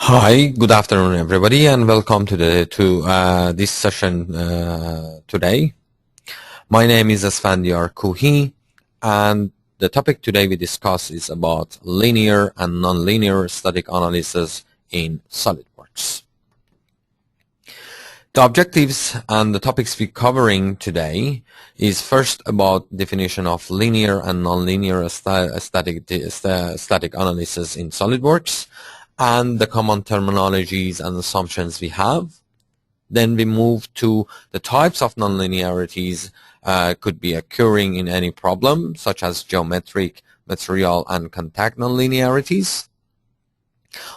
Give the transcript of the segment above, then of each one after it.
Hi, good afternoon, everybody, and welcome to this session today. My name is Asfandyar Kuhi, and the topic today we discuss is about linear and nonlinear static analysis in SolidWorks. The objectives and the topics we're covering today is first about definition of linear and nonlinear static analysis in SolidWorks, and the common terminologies and assumptions we have. Then we move to the types of nonlinearities could be occurring in any problem, such as geometric, material, and contact nonlinearities.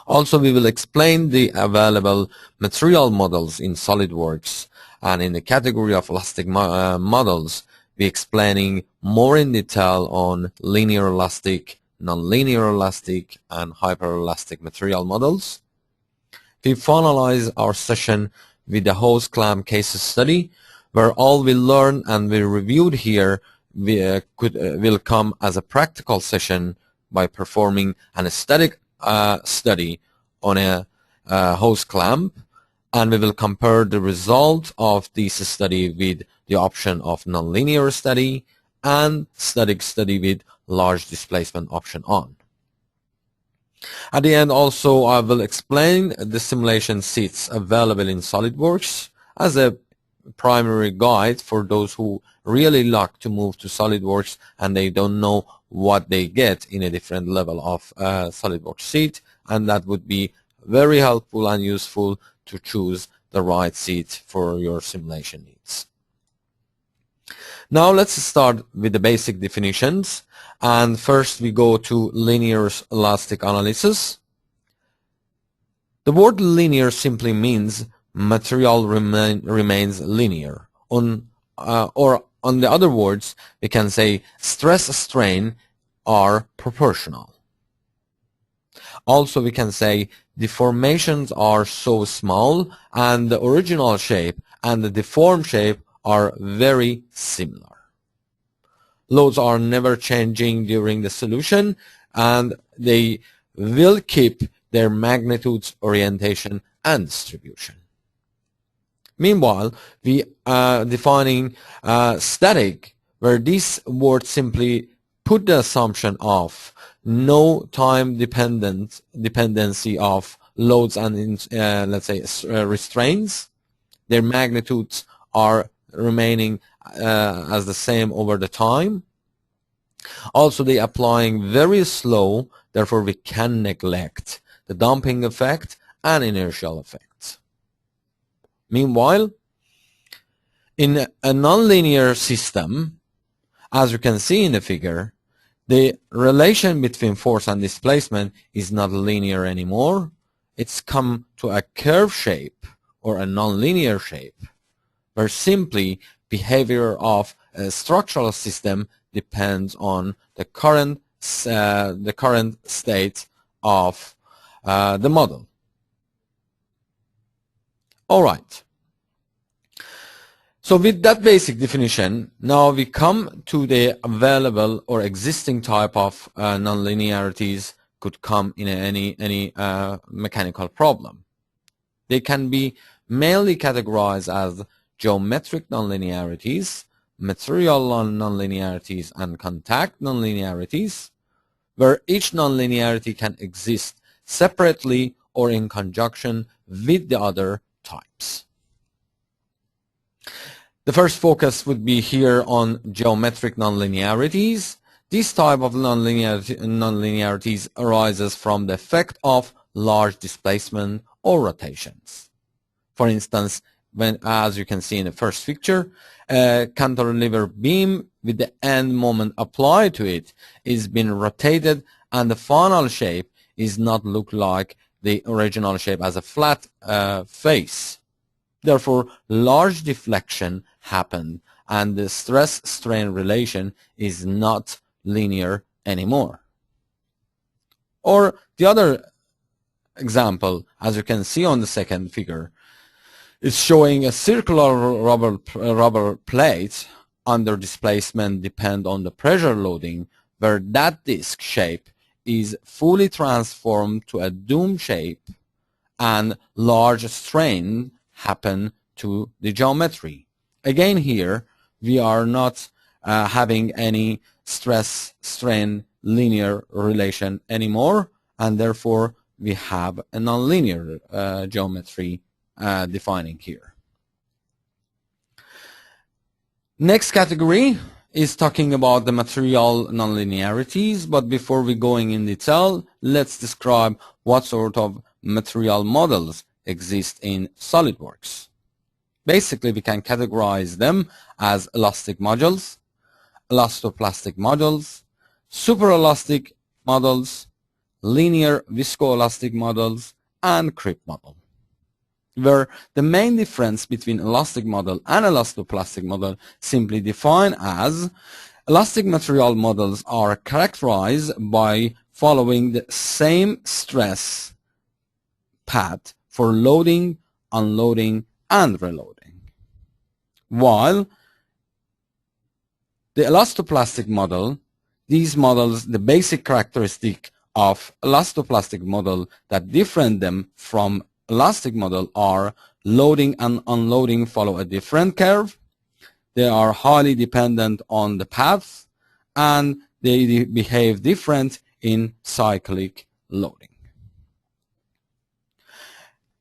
Also, we will explain the available material models in SolidWorks, and in the category of elastic models, we're explaining more in detail on linear elastic, nonlinear elastic, and hyperelastic material models. We finalize our session with the hose clamp case study, where all we learn and we reviewed here will come as a practical session by performing an aesthetic study on a hose clamp, and we will compare the result of this study with the option of nonlinear study and static study with large displacement option on. At the end also I will explain the simulation sheets available in SolidWorks as a primary guide for those who really like to move to SolidWorks and they don't know what they get in a different level of SolidWorks sheet, and that would be very helpful and useful to choose the right sheet for your simulation needs. Now let's start with the basic definitions, and first we go to linear elastic analysis. The word linear simply means material remains linear. Or on the other words, we can say stress-strain are proportional. Also we can say deformations are so small and the original shape and the deformed shape are very similar. Loads are never changing during the solution and they will keep their magnitudes, orientation, and distribution. Meanwhile, we are defining static, where this word simply put the assumption of no time dependency of loads and let's say restraints. Their magnitudes are remaining as the same over the time. Also, they applying very slow, therefore we can neglect the damping effect and inertial effects. Meanwhile, in a nonlinear system, as you can see in the figure, the relation between force and displacement is not linear anymore. It's come to a curve shape or a nonlinear shape, where simply behavior of a structural system depends on the current state of the model. All right. So with that basic definition, now we come to the available or existing type of nonlinearities could come in any mechanical problem. They can be mainly categorized as geometric nonlinearities, material nonlinearities, and contact nonlinearities, where each nonlinearity can exist separately or in conjunction with the other types. The first focus would be here on geometric nonlinearities. This type of nonlinearities arises from the effect of large displacement or rotations. For instance, when, as you can see in the first picture, a cantilever beam with the end moment applied to it is being rotated and the final shape is not look like the original shape as a flat face. Therefore, large deflection happened and the stress-strain relation is not linear anymore. Or the other example, as you can see on the second figure, is showing a circular rubber plate under displacement depend on the pressure loading, where that disc shape is fully transformed to a dome shape and large strain happen to the geometry. Again here, we are not having any stress-strain linear relation anymore, and therefore we have a nonlinear geometry defining here. Next category is talking about the material nonlinearities, but before we going in detail, let's describe what sort of material models exist in SolidWorks. Basically, we can categorize them as elastic models, elastoplastic models, superelastic models, linear viscoelastic models, and creep model, where the main difference between elastic model and elastoplastic model simply defined as elastic material models are characterized by following the same stress path for loading, unloading, and reloading, while the elastoplastic model, these models, the basic characteristic of elastoplastic model that different them from elastic model are loading and unloading follow a different curve. They are highly dependent on the paths, and they behave different in cyclic loading.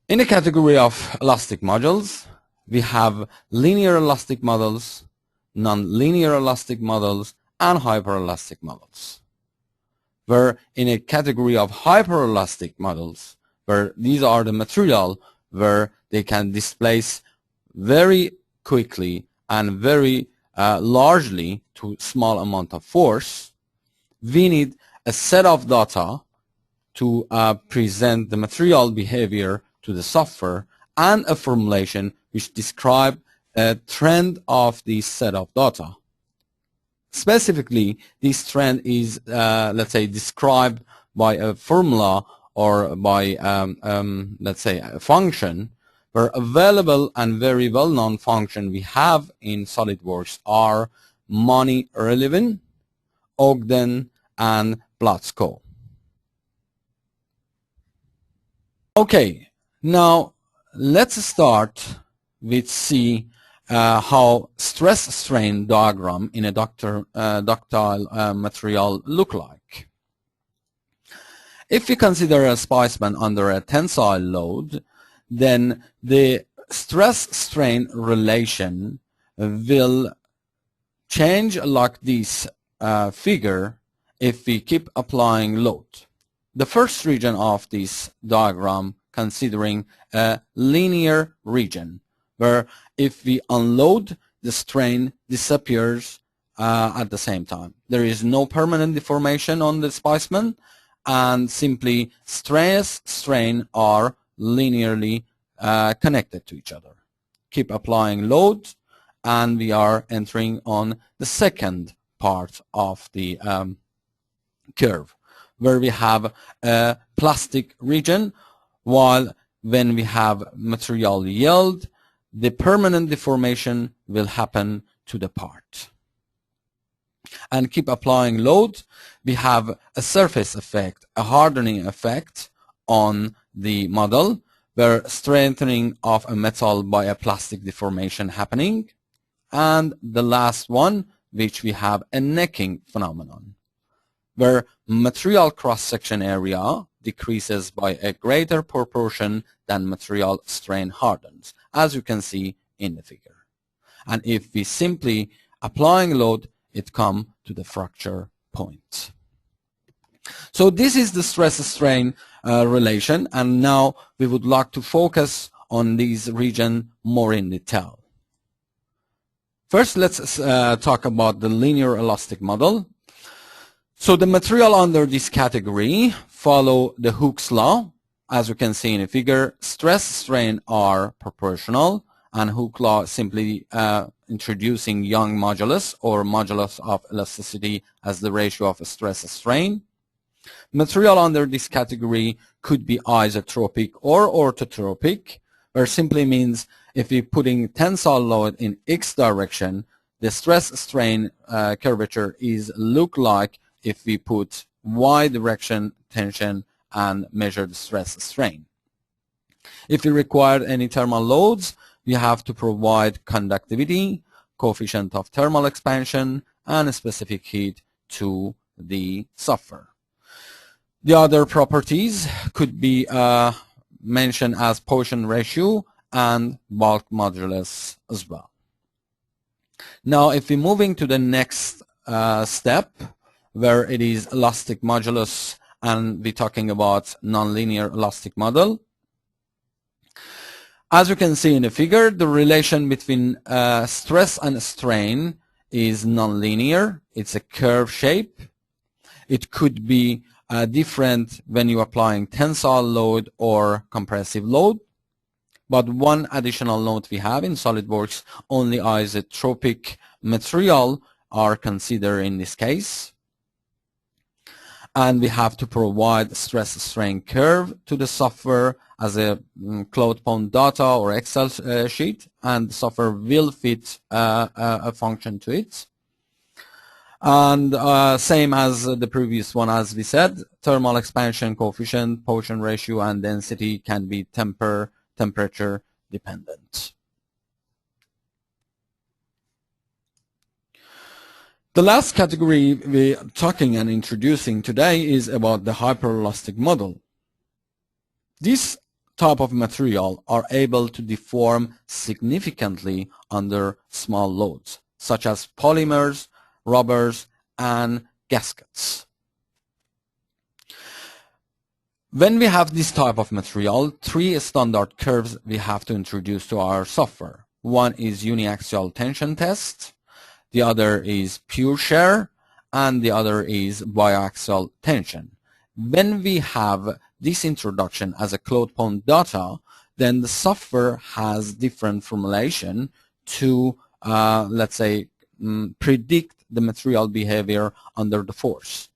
In the category of elastic models, we have linear elastic models, non-linear elastic models, and hyperelastic models. Where in a category of hyperelastic models, where these are the material where they can displace very quickly and very largely to small amount of force, we need a set of data to present the material behavior to the software and a formulation which describe a trend of this set of data. Specifically, this trend is, let's say, described by a formula or by, let's say, a function, where available and very well-known function we have in SolidWorks are money-relevant, Ogden, and Blatsko. Okay, now let's start with see how stress-strain diagram in a ductile material look like. If we consider a Displacement under a tensile load, then the stress-strain relation will change like this figure if we keep applying load. The first region of this diagram considering a linear region, where if we unload, the strain disappears at the same time. There is no permanent deformation on the displacement, and simply stress, strain are linearly connected to each other. Keep applying load, and we are entering on the second part of the curve, where we have a plastic region, while when we have material yield, the permanent deformation will happen to the part. And keep applying load, we have a surface effect, a hardening effect on the model, where strengthening of a metal by a plastic deformation happening. And the last one, which we have a necking phenomenon, where material cross-section area decreases by a greater proportion than material strain hardens, as you can see in the figure. And if we simply applying load, it comes to the fracture point. So this is the stress-strain relation, and now we would like to focus on this region more in detail. First, let's talk about the linear elastic model. So the material under this category follow the Hooke's law. As you can see in the figure, stress-strain are proportional, and Hooke's law simply introducing Young modulus or modulus of elasticity as the ratio of stress-strain. Material under this category could be isotropic or orthotropic, where simply means if we're putting tensile load in X direction, the stress-strain curvature is look like if we put Y direction tension and measure the stress-strain. If we require any thermal loads, we have to provide conductivity, coefficient of thermal expansion, and specific heat to the software. The other properties could be mentioned as Poisson ratio and bulk modulus as well. Now, if we're moving to the next step, where it is elastic modulus, and we're talking about nonlinear elastic model. As you can see in the figure, the relation between stress and strain is nonlinear. It's a curve shape. It could be different when you're applying tensile load or compressive load. But one additional note we have in SolidWorks, only isotropic material are considered in this case. And we have to provide stress-strain curve to the software as a cloud point data or Excel sheet, and the software will fit a function to it. And same as the previous one, as we said, thermal expansion coefficient, Poisson ratio, and density can be temperature dependent. The last category we're talking and introducing today is about the hyperelastic model. This type of material are able to deform significantly under small loads, such as polymers, rubbers, and gaskets. When we have this type of material, three standard curves we have to introduce to our software. One is uniaxial tension test, the other is pure shear, and the other is biaxial tension. When we have this introduction as a cloud point data, then the software has different formulation to, let's say, predict the material behavior under the force.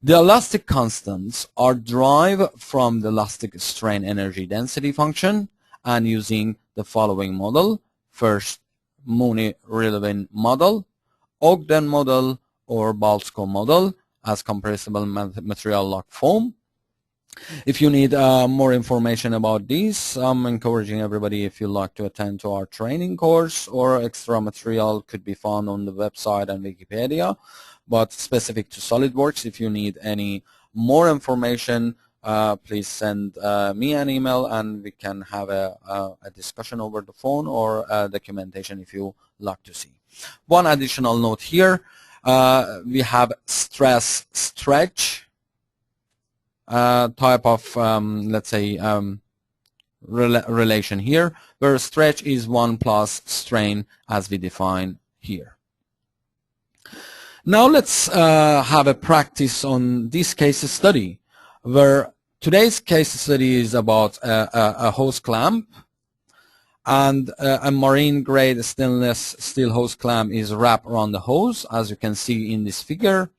The elastic constants are derived from the elastic strain energy density function, and using the following model: first, Mooney-Rilevin model, Ogden model, or Balsko model as compressible material lock foam. If you need more information about these, I'm encouraging everybody, if you'd like to attend to our training course, or extra material could be found on the website and Wikipedia. But specific to SolidWorks, if you need any more information, please send me an email, and we can have a discussion over the phone, or documentation if you like to see. One additional note here, we have stress stretch type of, let's say, relation here, where stretch is 1 plus strain as we define here. Now let's have a practice on this case study, where today's case study is about a hose clamp, and a marine grade stainless steel hose clamp is wrapped around the hose, as you can see in this figure.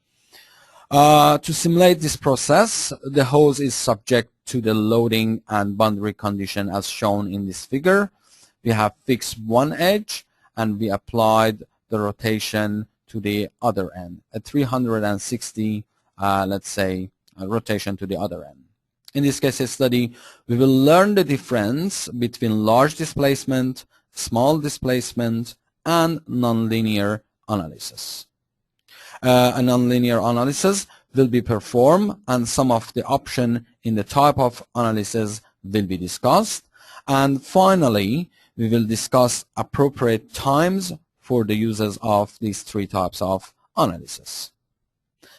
To simulate this process, the hose is subject to the loading and boundary condition as shown in this figure. We have fixed one edge, and we applied the rotation to the other end, a 360, let's say, rotation to the other end. In this case study, we will learn the difference between large displacement, small displacement, and nonlinear analysis. A nonlinear analysis will be performed, and some of the options in the type of analysis will be discussed. And finally, we will discuss appropriate times for the uses of these three types of analysis.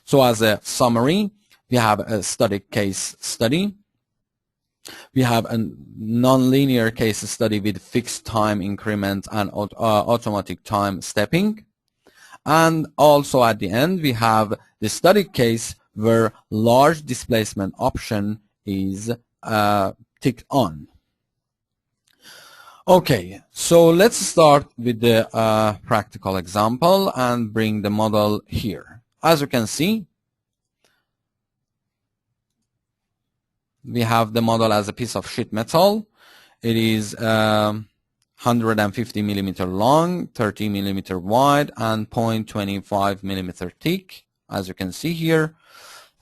So as a summary, we have a static case study. We have a nonlinear case study with fixed time increment and automatic time stepping. And also at the end, we have the static case where large displacement option is ticked on. Okay, so let's start with the practical example and bring the model here. As you can see, we have the model as a piece of sheet metal. It is 150 millimeter long, 30 millimeter wide, and 0.25 millimeter thick, as you can see here.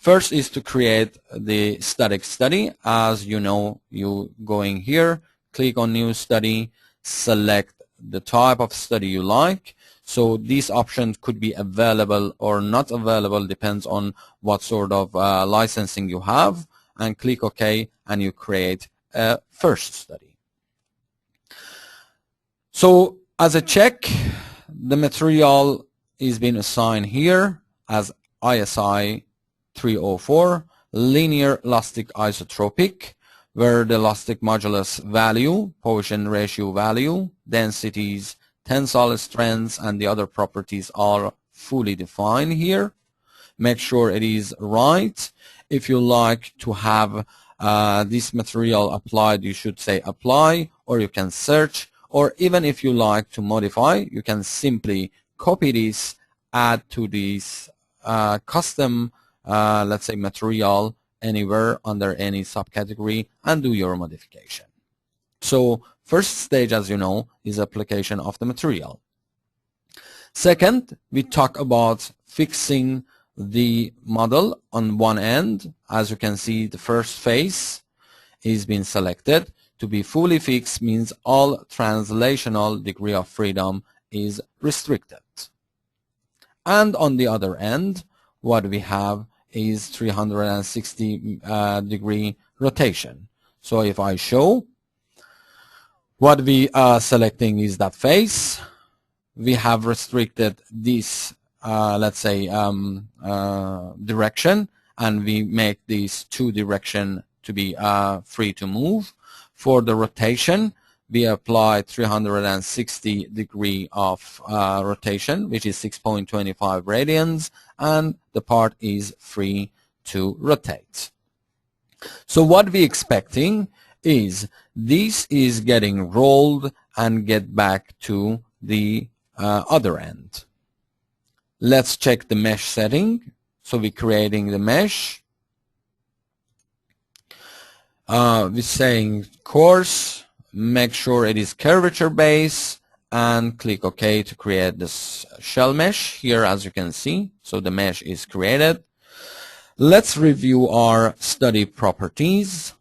First is to create the static study. As you know, you going here, click on new study, select the type of study you like. So these options could be available or not available, depends on what sort of licensing you have, and click OK, and you create a first study. So as a check, the material is being assigned here as ISI 304, linear elastic isotropic, where the elastic modulus value, Poisson ratio value, densities, tensile strengths, and the other properties are fully defined here. Make sure it is right. If you like to have this material applied, you should say apply, or you can search, or even if you like to modify, you can simply copy this, add to this custom, let's say, material anywhere under any subcategory, and do your modification. So first stage, as you know, is application of the material. Second, we talk about fixing the model on one end. As you can see, the first face is being selected. To be fully fixed means all translational degree of freedom is restricted. And on the other end, what we have is 360 degree rotation. So if I show, what we are selecting is that face. We have restricted this, let's say, direction, and we make these two direction to be free to move. For the rotation, we apply 360 degree of rotation, which is 6.25 radians, and the part is free to rotate. So what we're expecting is this is getting rolled and get back to the other end. Let's check the mesh setting. So we're creating the mesh. We're saying coarse, make sure it is curvature base, and click OK to create this shell mesh here, as you can see. So the mesh is created. Let's review our study properties.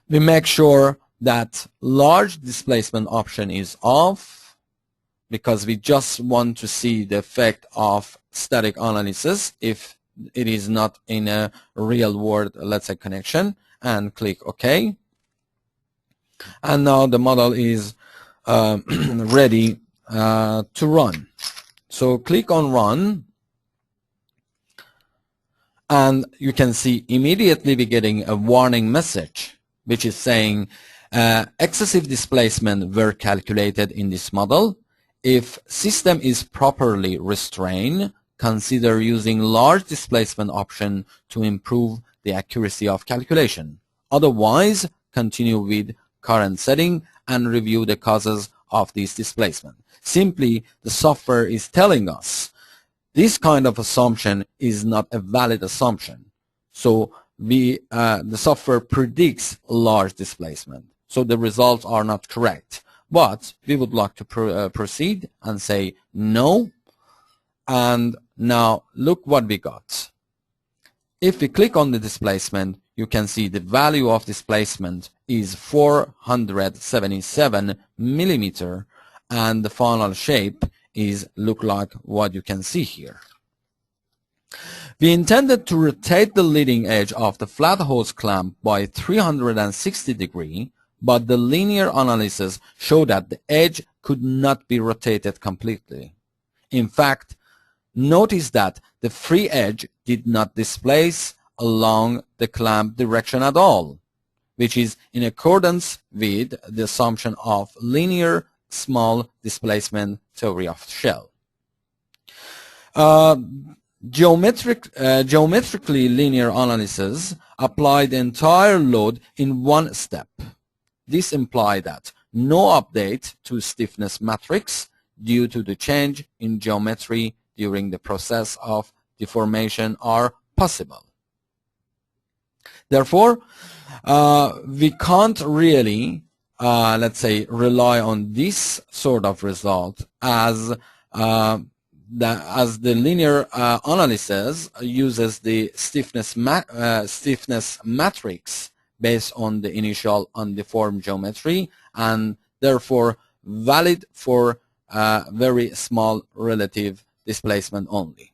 We make sure that large displacement option is off, because we just want to see the effect of static analysis if it is not in a real world, let's say, connection, and click OK. And now the model is ready to run. So click on run, and you can see immediately we're getting a warning message, which is saying excessive displacement were calculated in this model. If system is properly restrained, consider using large displacement option to improve the accuracy of calculation. Otherwise, continue with current setting and review the causes of this displacement. Simply, the software is telling us this kind of assumption is not a valid assumption. So the software predicts large displacement. So the results are not correct. But we would like to proceed and say no. And now look what we got. If we click on the displacement, you can see the value of displacement is 477 millimeter, and the final shape is look like what you can see here. We intended to rotate the leading edge of the flat hose clamp by 360 degree, but the linear analysis showed that the edge could not be rotated completely. In fact, notice that the free edge did not displace along the clamp direction at all, which is in accordance with the assumption of linear small displacement theory of shell. Geometrically linear analysis applied the entire load in one step. This implied that no update to stiffness matrix due to the change in geometry during the process of deformation are possible. Therefore, we can't really, let's say, rely on this sort of result, as as the linear analysis uses the stiffness matrix based on the initial undeformed geometry, and therefore valid for very small relative displacement only.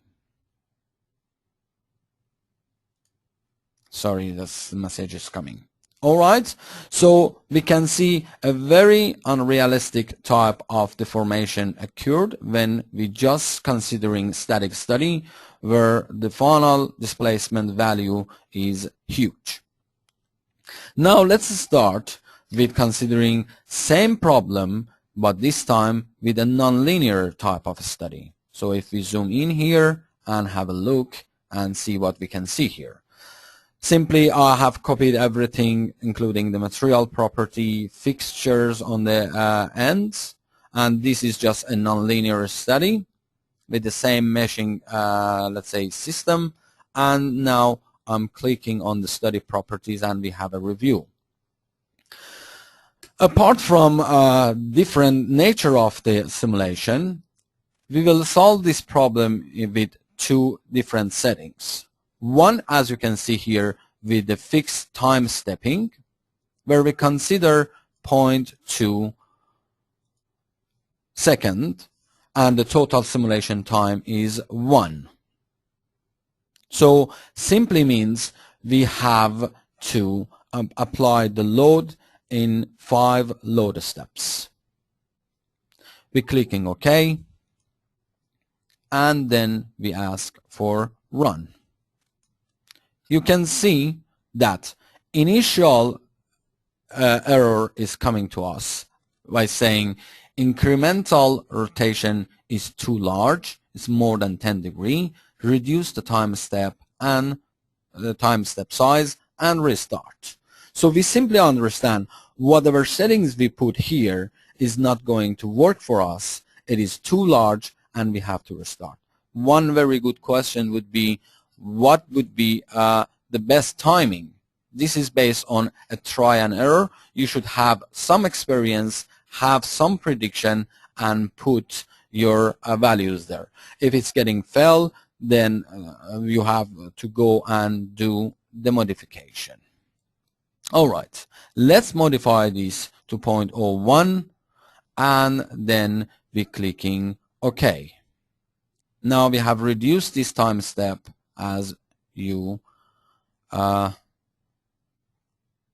Sorry, this message is coming. All right, so we can see a very unrealistic type of deformation occurred when we just considering static study, where the final displacement value is huge. Now let's start with considering same problem, but this time with a nonlinear type of study. So if we zoom in here and have a look and see what we can see here. Simply, I have copied everything, including the material property, fixtures on the ends, and this is just a nonlinear study with the same meshing, let's say, system. And now I'm clicking on the study properties, and we have a review. Apart from different nature of the simulation, we will solve this problem with two different settings. One, as you can see here, with the fixed time stepping, where we consider 0.2 second, and the total simulation time is 1. So simply means we have to apply the load in 5 load steps. We're clicking OK, and then we ask for run. You can see that initial error is coming to us by saying incremental rotation is too large, it's more than 10 degrees, reduce the time step and the time step size and restart. So we simply understand whatever settings we put here is not going to work for us. It is too large and we have to restart. One very good question would be, what would be the best timing? This is based on a try and error. You should have some experience, have some prediction, and put your values there. If it's getting fail, then you have to go and do the modification. All right, let's modify this to 0.01, and then we're clicking OK. Now we have reduced this time step as you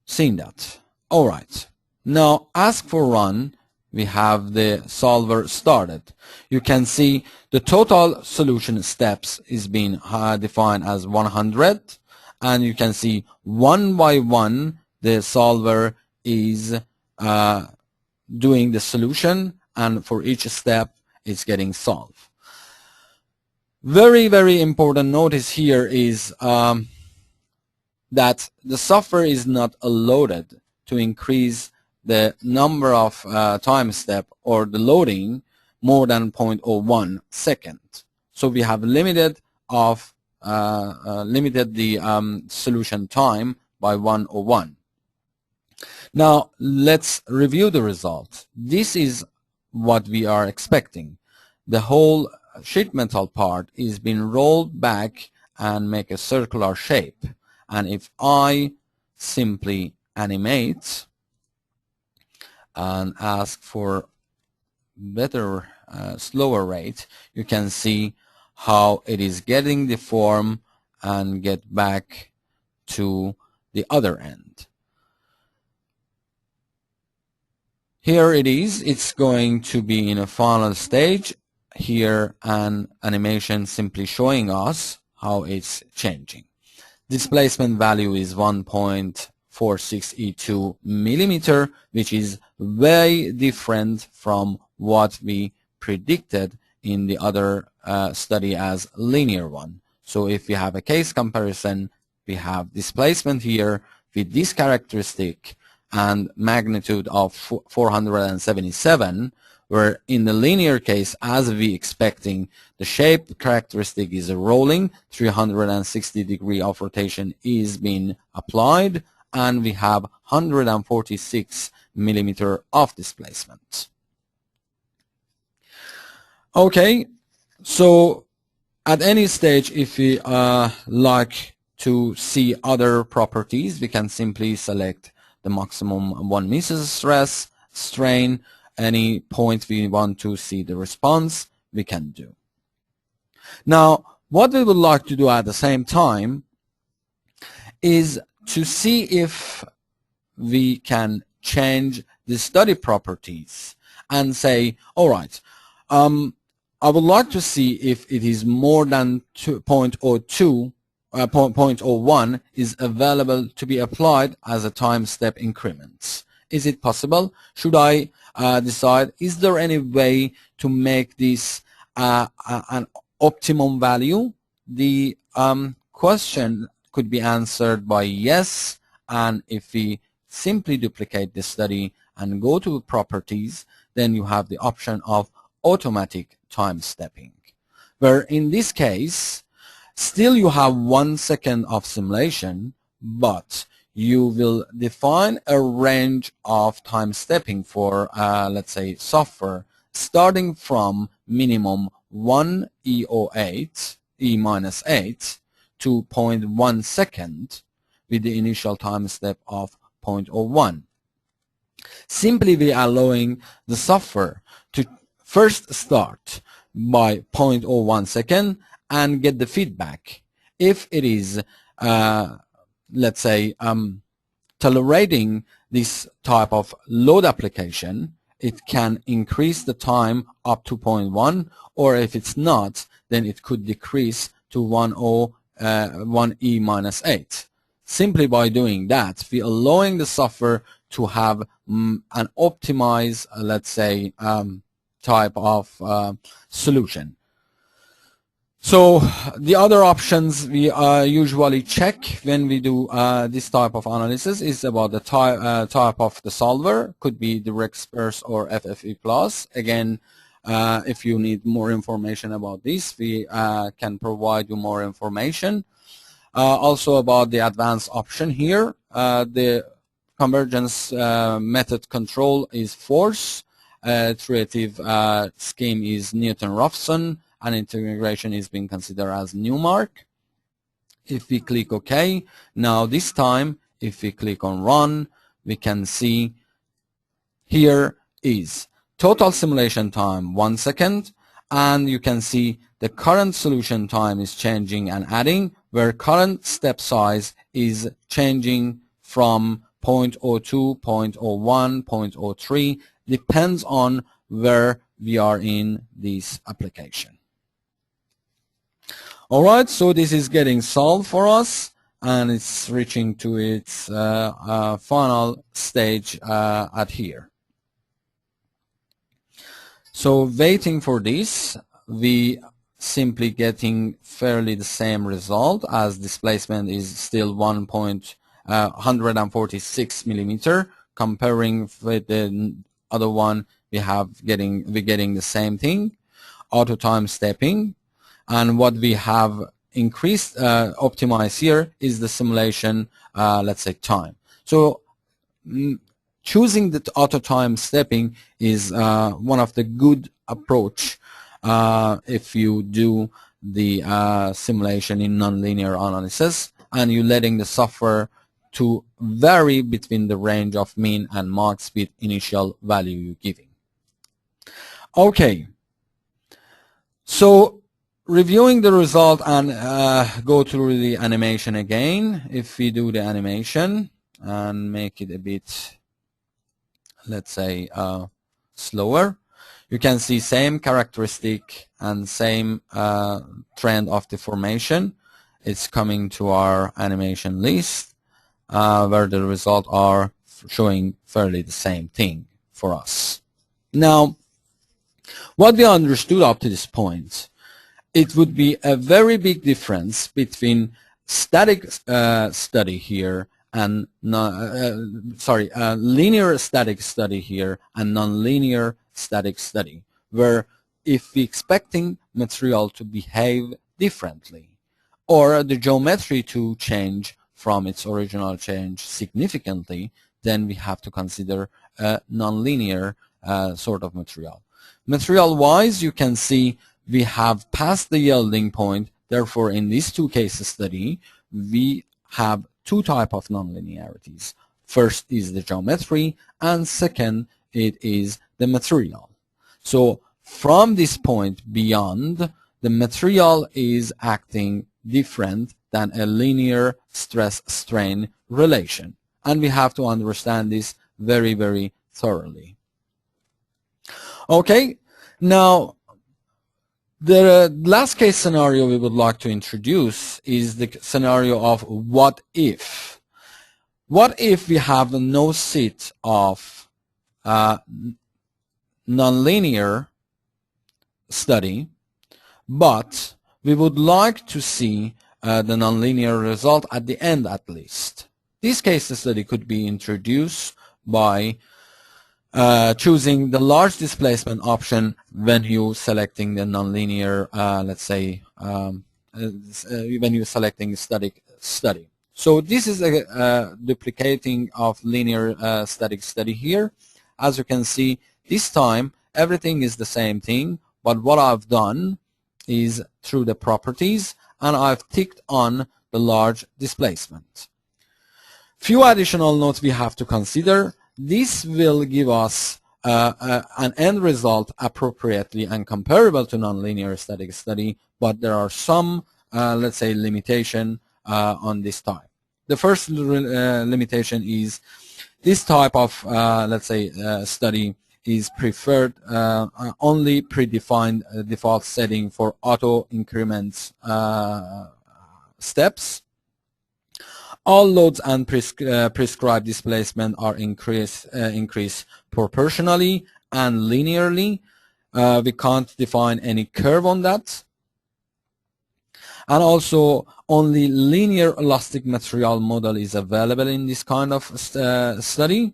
seen that. All right, now ask for run. We have the solver started. You can see the total solution steps is being defined as 100, and you can see one by one the solver is doing the solution, and for each step it's getting solved. Very, very important notice here is that the software is not loaded to increase the number of time step or the loading more than 0.01 second. So we have limited the solution time by 101. Now let's review the result. This is what we are expecting. The whole sheet metal part is being rolled back and make a circular shape. And if I simply animate and ask for better, slower rate, you can see how it is getting deformed and get back to the other end. Here it is. It's going to be in a final stage. Here an animation simply showing us how it's changing. Displacement value is 1.46E2 millimeter, which is very different from what we predicted in the other study as linear one. So if we have a case comparison, we have displacement here with this characteristic and magnitude of 477, where in the linear case, as we expecting, the shape characteristic is rolling, 360 degree of rotation is being applied, and we have 146 millimeter of displacement. Okay, So at any stage, if we like to see other properties, we can simply select the maximum 1 meter stress, strain, any point we want to see the response, we can do. Now, what we would like to do at the same time is to see if we can change the study properties and say, all right, I would like to see if it is more than 0.02, 0.01 is available to be applied as a time step increments. Is it possible? Should I decide, is there any way to make this an optimum value? The question could be answered by yes, and if we simply duplicate the study and go to properties, then you have the option of automatic time stepping, where in this case still you have 1 second of simulation, but you will define a range of time stepping for let's say software starting from minimum 1 E08 E minus 8 to 0.1 second with the initial time step of 0.01. Simply we are allowing the software to first start by 0.01 second and get the feedback. If it is, let's say, tolerating this type of load application, it can increase the time up to 0.1, or if it's not, then it could decrease to 1 E minus 8. Simply by doing that, we are allowing the software to have an optimized, let's say, type of solution. So the other options we usually check when we do this type of analysis is about the type of the solver. Could be direct sparse or FFE plus. Again, if you need more information about this, we can provide you more information. Also about the advanced option here, the convergence method control is force, iterative scheme is Newton-Raphson, and integration is being considered as Newmark. If we click OK, now this time if we click on run, we can see here is total simulation time 1 second, and you can see the current solution time is changing and adding, where current step size is changing from 0.02, 0.01, 0.03, depends on where we are in this application. Alright, so this is getting solved for us, and it's reaching to its final stage at here. So waiting for this, we simply getting fairly the same result, as displacement is still 146 millimeter. Comparing with the other one, we're getting the same thing, auto time stepping, and what we have increased optimized here is the simulation let's say time. So choosing the auto time stepping is one of the good approach if you do the simulation in nonlinear analysis, and you're letting the software to vary between the range of mean and max with initial value you're giving. Okay, so reviewing the result and go through the animation again. If we do the animation and make it a bit, let's say, slower, you can see same characteristic and same trend of the formation. It's coming to our animation list where the results are showing fairly the same thing for us. Now, what we understood up to this point, it would be a very big difference between static study here and linear static study here and nonlinear static study, where if we're expecting material to behave differently or the geometry to change from its original change significantly, then we have to consider a nonlinear sort of material. Material-wise, you can see we have passed the yielding point. Therefore, in these two case study, we have two types of nonlinearities. First is the geometry, and second, it is the material. So from this point beyond, the material is acting different than a linear stress-strain relation. And we have to understand this very, very thoroughly. Okay, now the last case scenario we would like to introduce is the scenario of what if. What if we have no set of nonlinear study, but we would like to see the nonlinear result at the end at least. This case study could be introduced by choosing the large displacement option when you selecting the nonlinear, let's say, when you're selecting static study. So this is a duplicating of linear static study here. As you can see, this time everything is the same thing, but what I've done is through the properties, and I've ticked on the large displacement. Few additional notes we have to consider. This will give us an end result appropriately and comparable to nonlinear static study, but there are some, let's say, limitation on this type. The first limitation is this type of, let's say, study is preferred only predefined default setting for auto increments steps. All loads and prescribed displacement are increased proportionally and linearly. We can't define any curve on that. And also only linear elastic material model is available in this kind of study.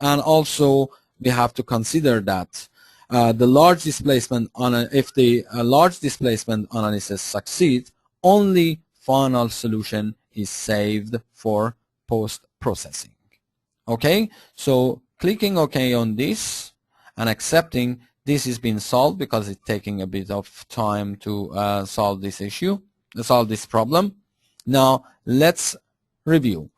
And also we have to consider that the large displacement if the large displacement analysis succeeds, only final solution is saved for post-processing. Okay, so clicking OK on this and accepting this is being solved because it's taking a bit of time to solve this issue, solve this problem. Now let's review.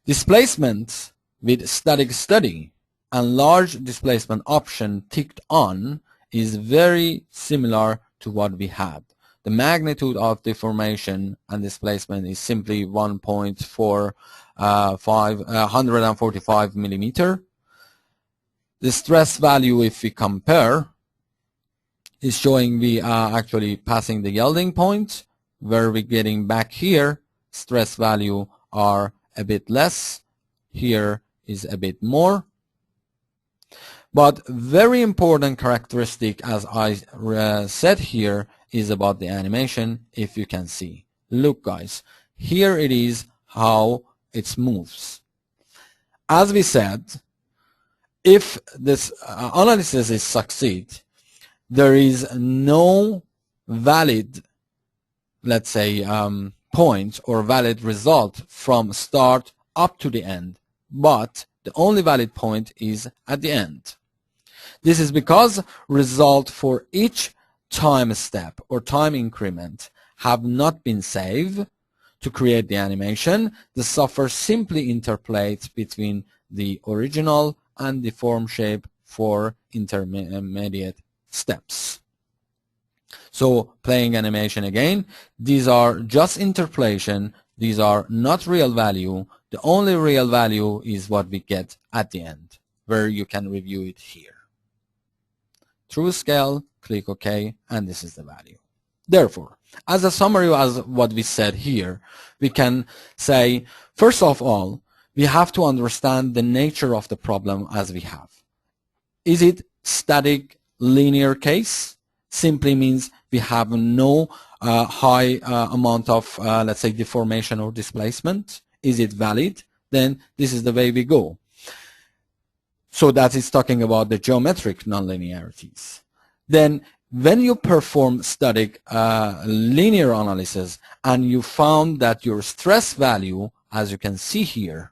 Displacement with static study and large displacement option ticked on is very similar to what we had. The magnitude of deformation and displacement is simply 145 millimeter. The stress value, if we compare, is showing we are actually passing the yielding point. Where we're getting back here, stress value are a bit less. Here is a bit more. But very important characteristic, as I said here, is about the animation. If you can see, look guys, here it is how it moves. As we said, if this analysis is succeed, there is no valid, let's say, point or valid result from start up to the end, but the only valid point is at the end. This is because result for each time step or time increment have not been saved to create the animation. The software simply interpolates between the original and the form shape for intermediate steps. So playing animation again, these are just interpolation. These are not real value. The only real value is what we get at the end, where you can review it here. True scale, click OK, and this is the value. Therefore, as a summary as what we said here, we can say, first of all, we have to understand the nature of the problem as we have. Is it static linear case? Simply means we have no high amount of, let's say, deformation or displacement. Is it valid? Then this is the way we go. So that is talking about the geometric nonlinearities. Then when you perform static linear analysis and you found that your stress value, as you can see here,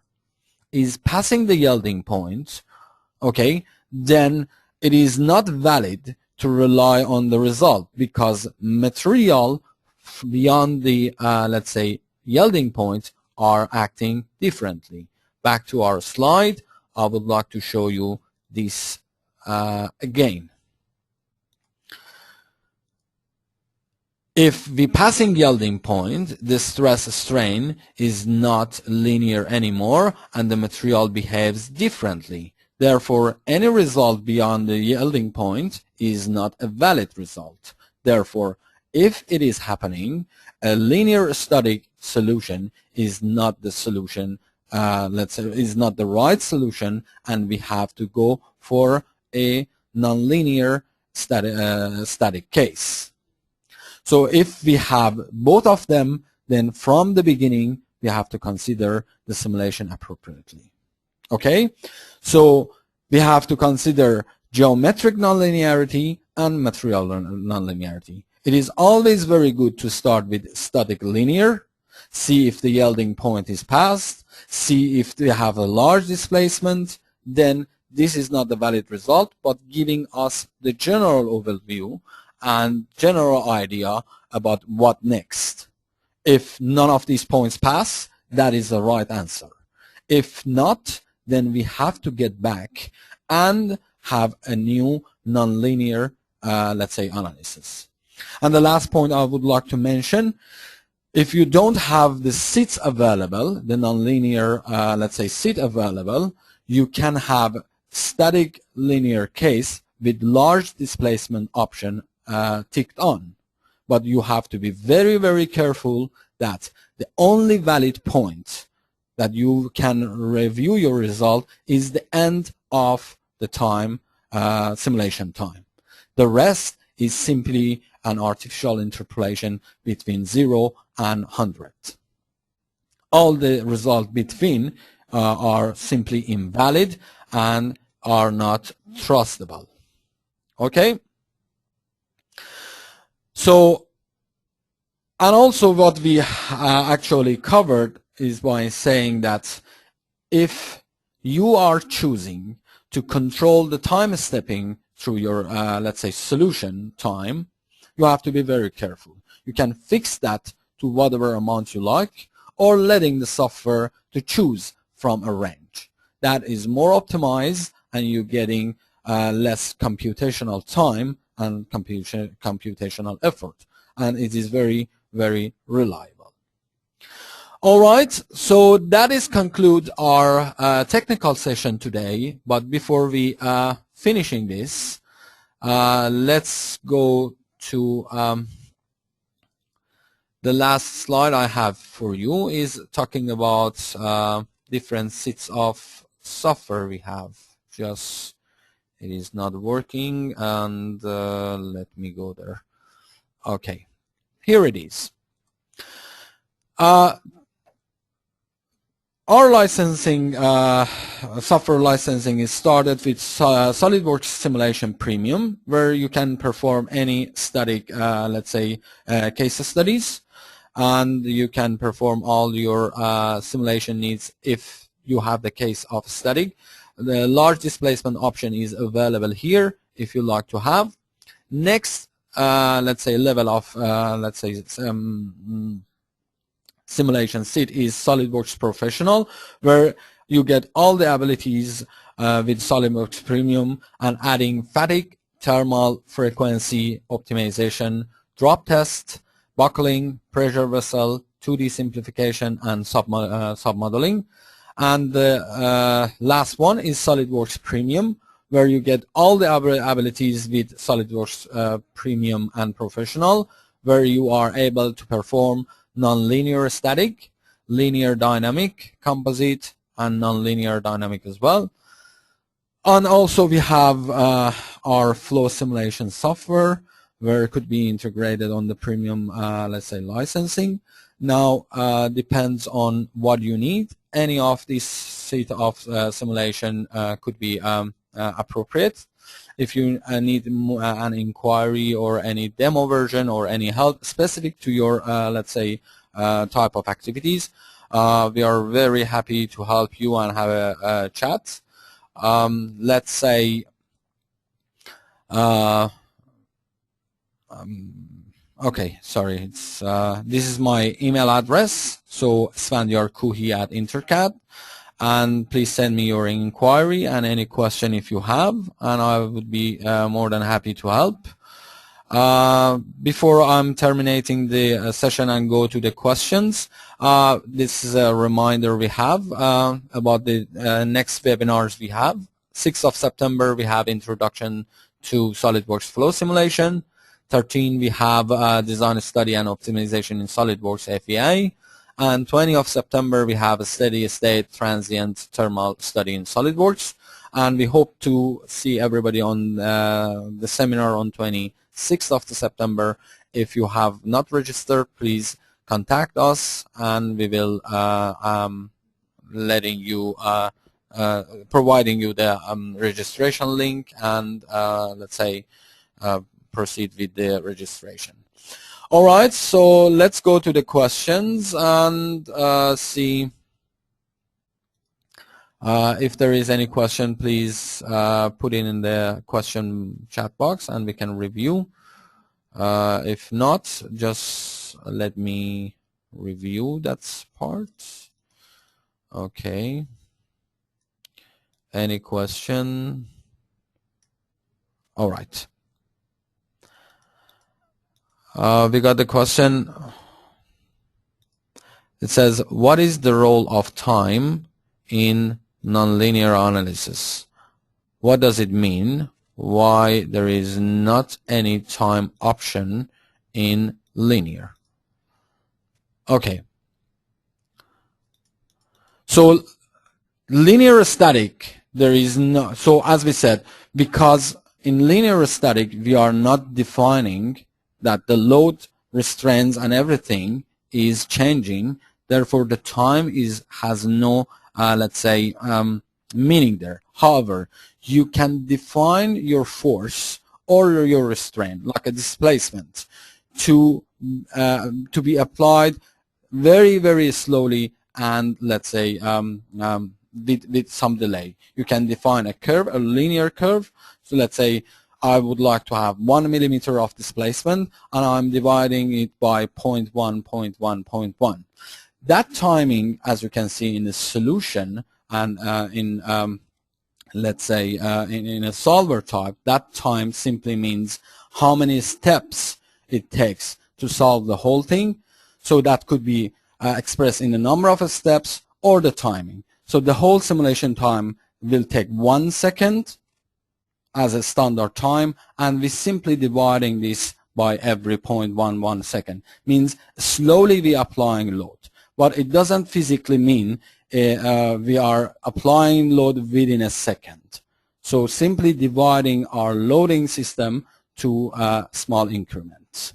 is passing the yielding point, okay, then it is not valid to rely on the result, because material beyond the, let's say, yielding point are acting differently. Back to our slide, I would like to show you this again. If the passing yielding point, the stress strain is not linear anymore and the material behaves differently. Therefore, any result beyond the yielding point is not a valid result. Therefore, if it is happening, a linear static solution is not the solution, let's say, is not the right solution, and we have to go for a nonlinear static case. So if we have both of them, then from the beginning, we have to consider the simulation appropriately. Okay? So we have to consider geometric nonlinearity and material nonlinearity. It is always very good to start with static linear, see if the yielding point is passed, see if they have a large displacement, then this is not the valid result, but giving us the general overview and general idea about what next. If none of these points pass, that is the right answer. If not, then we have to get back and have a new nonlinear, let's say, analysis. And the last point I would like to mention, if you don't have the seats available, the nonlinear, let's say, seat available, you can have static linear case with large displacement option ticked on. But you have to be very, very careful that the only valid point that you can review your result is the end of the time, simulation time. The rest is simply an artificial interpolation between 0 and 100. All the results between are simply invalid and are not trustable. Okay? So, and also what we actually covered is by saying that if you are choosing to control the time stepping through your, let's say, solution time, you have to be very careful. You can fix that to whatever amount you like, or letting the software to choose from a range. That is more optimized, and you're getting less computational time and computational effort, and it is very, very reliable. All right, so that is conclude our technical session today. But before we finishing this, let's go to the last slide I have for you is talking about different sets of software we have. Just it is not working, and let me go there. Okay, here it is. Our licensing, software licensing is started with SolidWorks Simulation Premium, where you can perform any static, let's say, case studies, and you can perform all your simulation needs if you have the case of static. The large displacement option is available here if you like to have. Next, let's say, level of, let's say, simulation set is SolidWorks Professional, where you get all the abilities with SolidWorks Premium, and adding fatigue, thermal, frequency optimization, drop test, buckling, pressure vessel, 2D simplification, and submodeling. And the last one is SolidWorks Premium, where you get all the abilities with SolidWorks Premium and Professional, where you are able to perform nonlinear static, linear dynamic, composite, and nonlinear dynamic as well. And also we have our flow simulation software, where it could be integrated on the premium, let's say, licensing. Now, depends on what you need. Any of these set of simulation could be appropriate. If you need an inquiry or any demo version or any help specific to your, let's say, type of activities, we are very happy to help you and have a chat. Let's say Okay, sorry. It's this is my email address. So svandyarkuhi@Intercad, and please send me your inquiry and any question if you have, and I would be more than happy to help. Before I'm terminating the session and go to the questions, this is a reminder we have about the next webinars we have. 6th of September we have Introduction to SolidWorks Flow Simulation. 13 we have Design Study and Optimization in SolidWorks FEA. And 20 of September we have a Steady State Transient Thermal Study in SolidWorks. And we hope to see everybody on the seminar on 26th of September. If you have not registered, please contact us, and we will providing you the registration link, and let's say proceed with the registration. All right, so let's go to the questions and see if there is any question. Please put it in the question chat box and we can review. If not, just let me review that part. Okay. Any question? All right. We got the question. It says, what is the role of time in nonlinear analysis? What does it mean? Why there is not any time option in linear? Okay. So linear static, there is no, so as we said, because in linear static we are not defining that the load restraints and everything is changing, therefore the time has no let's say meaning there. However, you can define your force or your restraint like a displacement to be applied very, very slowly and let's say with some delay. You can define a curve, a linear curve. So let's say I would like to have 1 millimeter of displacement and I'm dividing it by 0.1, 0.1, 0.1. That timing, as you can see in the solution and in let's say in a solver type, that time simply means how many steps it takes to solve the whole thing. So that could be expressed in the number of steps or the timing. So the whole simulation time will take 1 second as a standard time, and we're simply dividing this by every 0.11 second. Means slowly we are applying load, but it doesn't physically mean we are applying load within a second. So simply dividing our loading system to small increments.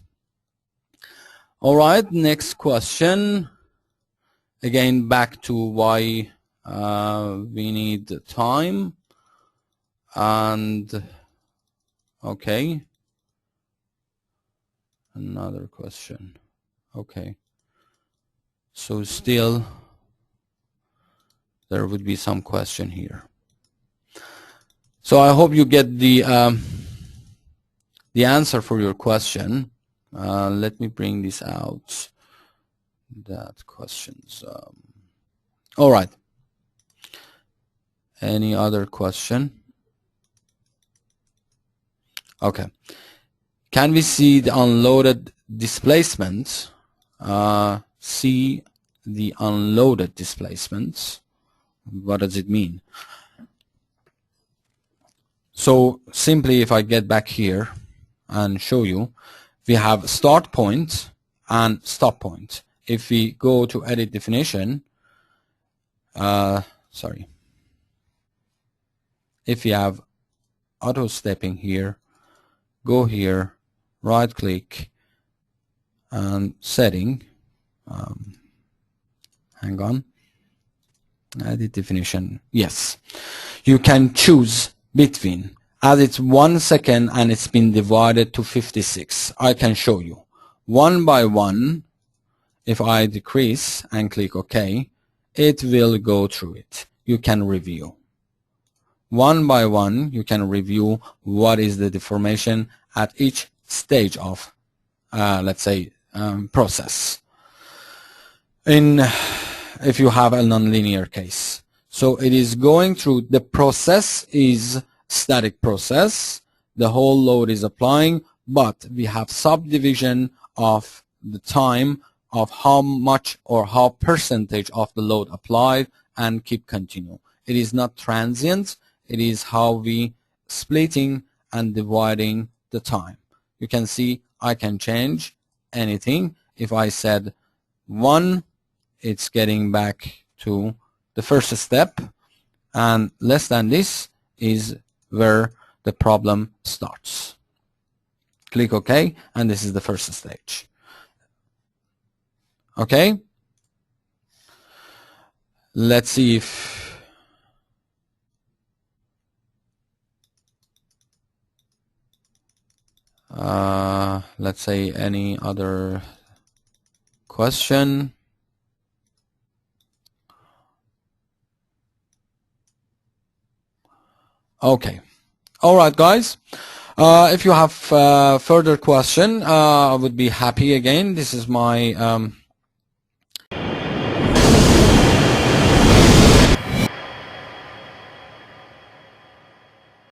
All right, next question. Again, back to why we need time. And okay, another question. Okay, so still there would be some question here. So I hope you get the answer for your question. Let me bring this out. That questions. All right. Any other question? Okay. Can we see the unloaded displacements? See the unloaded displacements. What does it mean? So simply, if I get back here and show you, we have start point and stop point. If we go to edit definition, sorry. If we have auto stepping here, go here, right click and setting, hang on, edit definition, yes. You can choose between, as it's 1 second and it's been divided to 56. I can show you. One by one, if I decrease and click OK, it will go through it. You can review. One by one, you can review what is the deformation at each stage of, let's say, process. If you have a nonlinear case, so it is going through the process is static process. The whole load is applying, but we have subdivision of the time of how much or how percentage of the load applied and keep continue. It is not transient. It is how we splitting and dividing the time. You can see I can change anything. If I said 1, it's getting back to the first step, and less than this is where the problem starts. Click OK, and this is the first stage. Okay, let's see if let's say any other question. Okay, all right, guys. If you have further question, I would be happy again. This is my